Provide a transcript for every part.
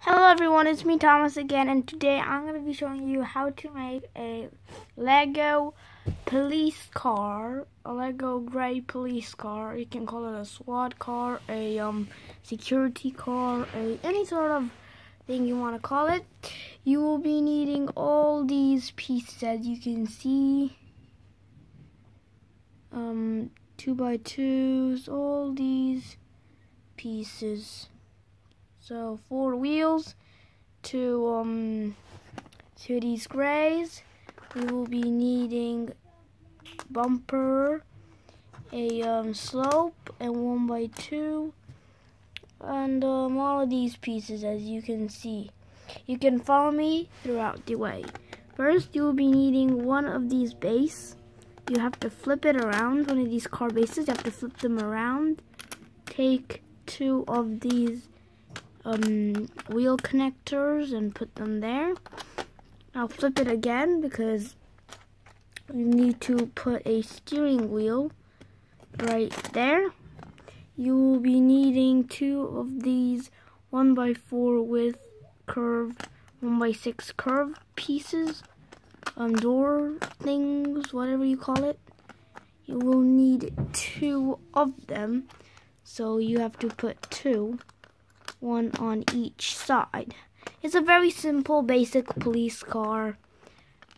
Hello everyone, it's me Thomas again, and today I'm going to be showing you how to make a Lego police car, a Lego gray police car. You can call it a SWAT car, a security car, any sort of thing you want to call it. You will be needing all these pieces, as you can see, 2x2s, all these pieces. So 4 wheels, to these grays. We will be needing bumper, a slope, and 1x2, and all of these pieces, as you can see. You can follow me throughout the way. First, you will be needing one of these base. You have to flip it around. One of these car bases, you have to flip them around. Take 2 of these wheel connectors and put them there. I'll flip it again because you need to put a steering wheel right there. You will be needing 2 of these 1x4 with curved 1x6 curved pieces, door things, whatever you call it. You will need 2 of them, so you have to put 2. 1 on each side. It's a very simple, basic police car,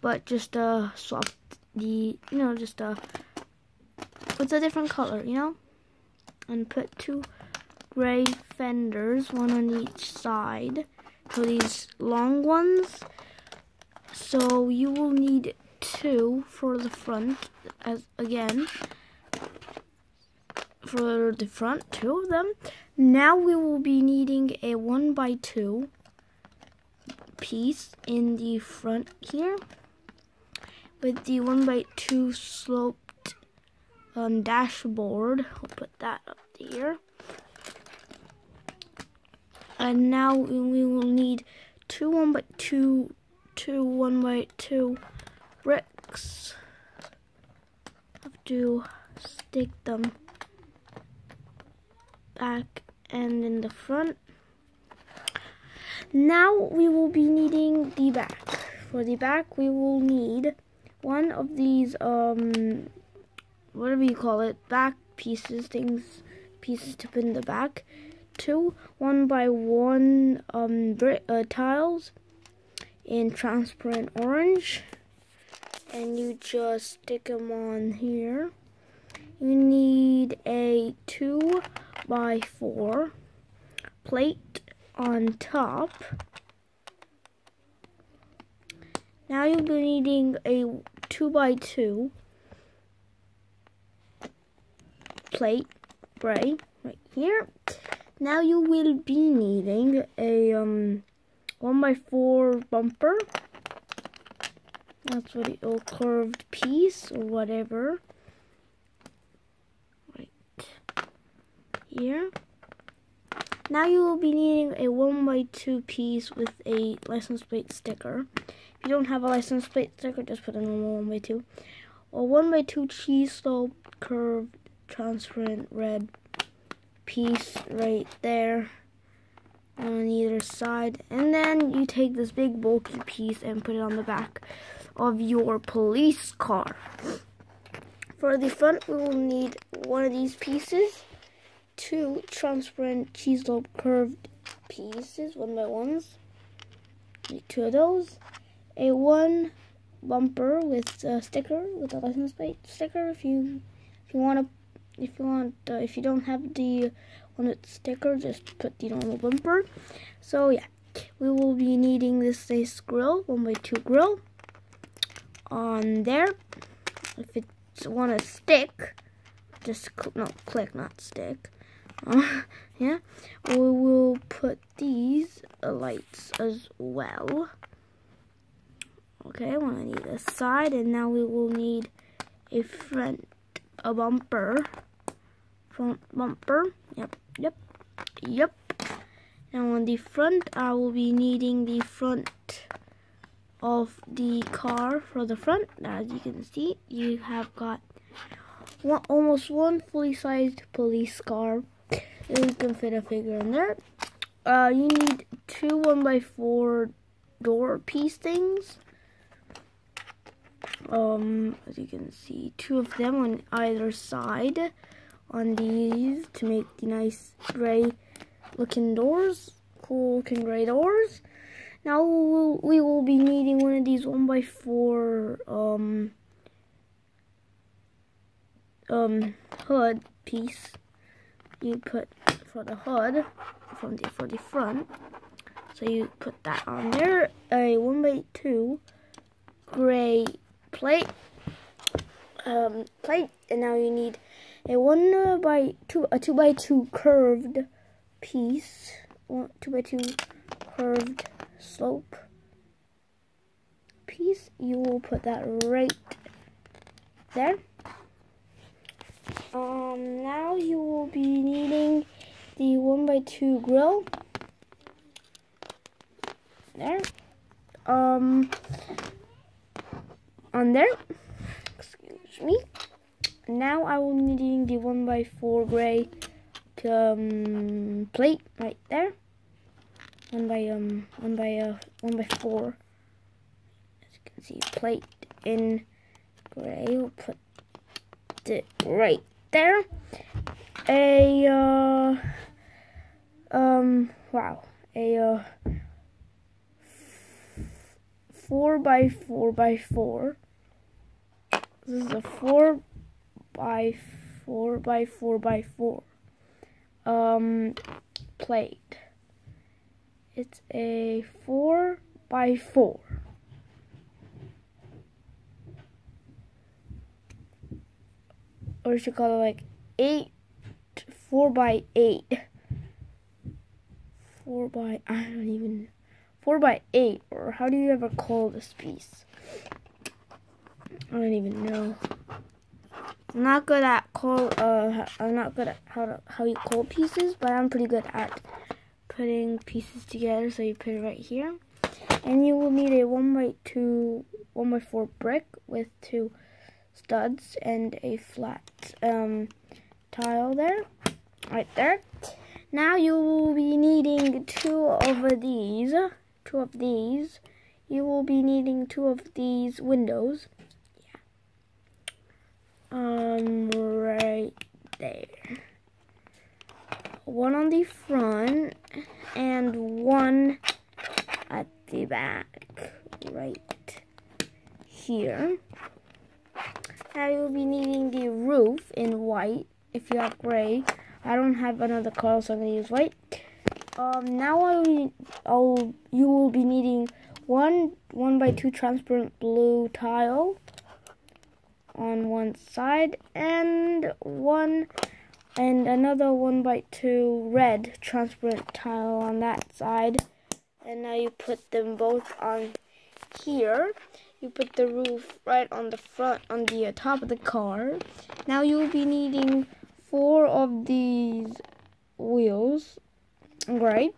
but just swap the, with a different color, and put 2 gray fenders, 1 on each side, for these long ones. So you will need 2 for the front, for the front, 2 of them. Now we will be needing a 1x2 piece in the front here with the 1x2 sloped dashboard. I'll put that up there. And now we will need 2 1x2 bricks. Have to stick them back and in the front. Now we will be needing the back. For the back, we will need 1 of these whatever you call it, back pieces, pieces to put in the back. 2 1x1 tiles in transparent orange, and you just stick them on here. You need a 2x4 plate on top. Now you'll be needing a 2x2 plate, gray, right here. Now you will be needing a 1x4 bumper. That's what a curved piece or whatever. Here. Now you will be needing a 1x2 piece with a license plate sticker. If you don't have a license plate sticker, just put a normal 1x2. Or 1x2 cheese slope curved transparent red piece right there on either side. And then you take this big bulky piece and put it on the back of your police car. For the front, we will need 1 of these pieces. 2 transparent cheese slope curved pieces, 1x1s. 2 of those. A 1 bumper with a sticker, with a license plate sticker. If you don't have the one with sticker, just put the normal bumper. So yeah, we will be needing this nice grill, 1x2 grill on there. If it's want to stick, just click, not stick. Yeah, we will put these lights as well. Okay, I'm gonna need this side, and now we will need a front bumper. Front bumper. Yep. Now on the front, I will be needing the front of the car. For the front, as you can see, you have got almost one fully sized police car. And you can fit a figure in there. you need two 1x4 door piece things. As you can see, two of them on either side on these to make the nice gray looking doors, cool looking gray doors. Now we will be needing one of these 1x4 hood piece. You put for the hood for the front. So you put that on there. A 1x2 gray plate, and now you need a 2x2 curved piece, 2x2 curved slope piece. You will put that right there. Now you will be needing the 1x2 grill there. On there. Excuse me. Now I will be needing the 1x4 gray plate right there. 1x4. As you can see, plate in gray. We'll put it right there. Wow. A 4x4x4. This is a 4x4x4x4 plate. It's a 4x4. Or you should call it like 4x8. 4x8, or how do you ever call this piece? I don't even know. I'm not good at how you call pieces, but I'm pretty good at putting pieces together. So you put it right here, and you will need a 1x4 brick with 2 studs and a flat tile there, right there. Now you will be needing two of these. You will be needing 2 of these windows. Right there. One on the front and one at the back, right here. Now you'll be needing the roof in white if you have gray. I don't have another color, so I'm gonna use white. Now you will be needing one 1x2 transparent blue tile on one side, and another 1x2 red transparent tile on that side. And now you put them both on here. You put the roof right on the front, on the top of the car. Now you will be needing 4 of these wheels, right?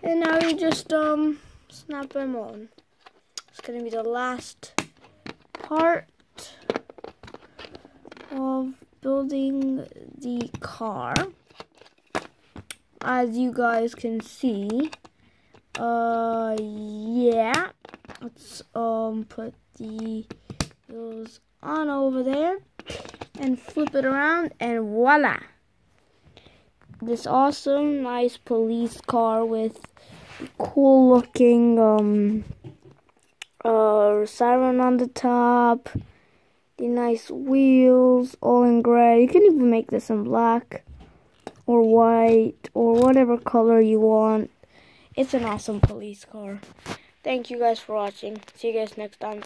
And now you just snap them on. It's gonna be the last part of building the car. As you guys can see, yeah. Let's put the wheels on over there and flip it around, and voila! This awesome, nice police car with cool looking siren on the top, the nice wheels, all in gray. You can even make this in black or white or whatever color you want. It's an awesome police car. Thank you guys for watching. See you guys next time.